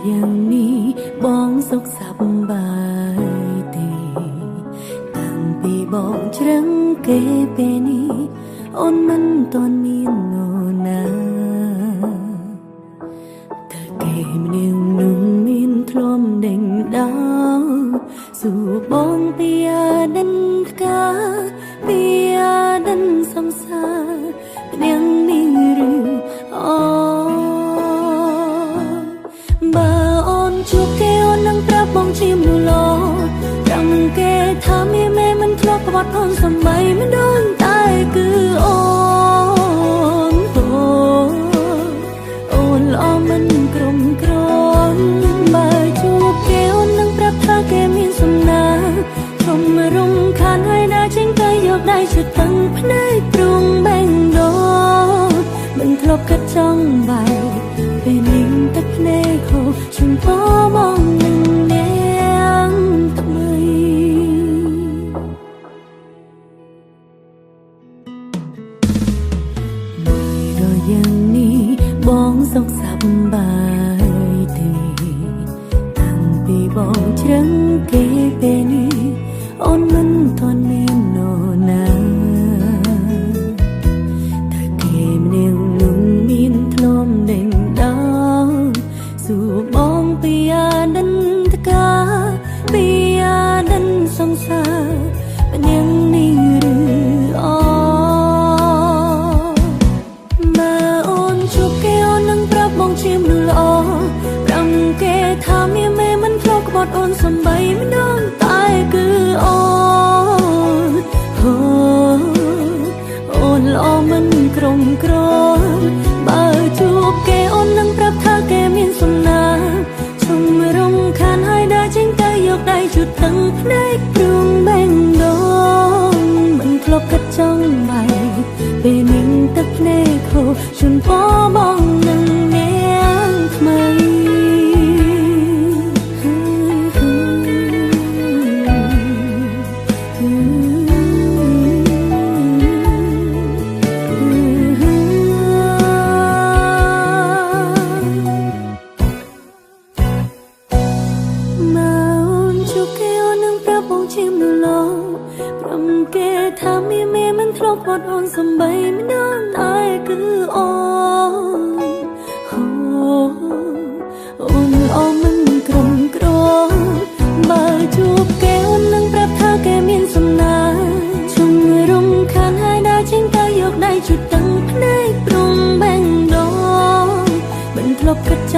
យ៉ាងនេះបងសុខសប្បាយទេតាំងពីបងជ្រឹងគេពេលនេះអូនមិនទាន់មាននរណាតែគេម្នាក់នោះមានធ្លំដេញដោលសួរបងពីអាដិនថ្កាពីអាដិនសំសាម្នាក់នេះឬអូបើអូនជួបគេអូននឹងប្រាប់បងជាមនុស្សល្អចាំគេថាមេមិនធ្លាប់ក្បត់អូនសំបីមិនដឹងតែគឺអូនអូនល្អមិនក្រុមក្រនបើជួបគេអូននឹងប្រាប់ថាគេមានសំណាធំរំខានហើយដើរចេញទៅយកដៃជិតតឹងភ្នែកព្រួងបែងដោមិនធ្លាប់កាត់ចង់បែកពេលនេះទឹកភ្នែកហូរជុំពោបងនឹងនាងថ្មីមួយរយយ៉ាងនេះបងសុខសប្បាយទេតាំងពីបងជ្រឹងគេពេលនេះអូនមិនទាន់មាននរណាតែគេម្នាក់នោះមានធ្លំដេញដោលសួរបងពីអាដិនថ្កាពីអាដិនសង្សារម្នាក់នេះឬអូបើអូនជួបគេអូននឹងប្រាប់បងជាមនុស្សល្អប្រាំគេថាមានមេមិនធ្លាប់ក្បត់អូនសំបីមិនដឹងតែគឺអូនអូនល្អមិនក្រុមក្រនបើជួបគេអូននឹងប្រាប់ថាគេមានសំណាជុំរំខានហើយដើរចេញទៅយកដៃជូតតឹងភ្នែកព្រួងបែងដោមិនធ្លាប់កាត់ចង់បែកពេលនេះទឹកភ្នែកហូរជូនពោបងនឹងនាងថ្មីជាមនុស្សល្អព្រមគេថាមានមេមិនធ្លាប់បត់អូនសំបីមិនដឹងតែគឺអូនអូនល្អមិនក្រុមក្រនបើជួបគេអូននឹងប្រាប់ថាគេមានសំណាជុំរំខានហើយដើរចេញទៅយកដៃជូតតឹងភ្នែកព្រួងបែងដោមិនធ្លាប់កាត់ច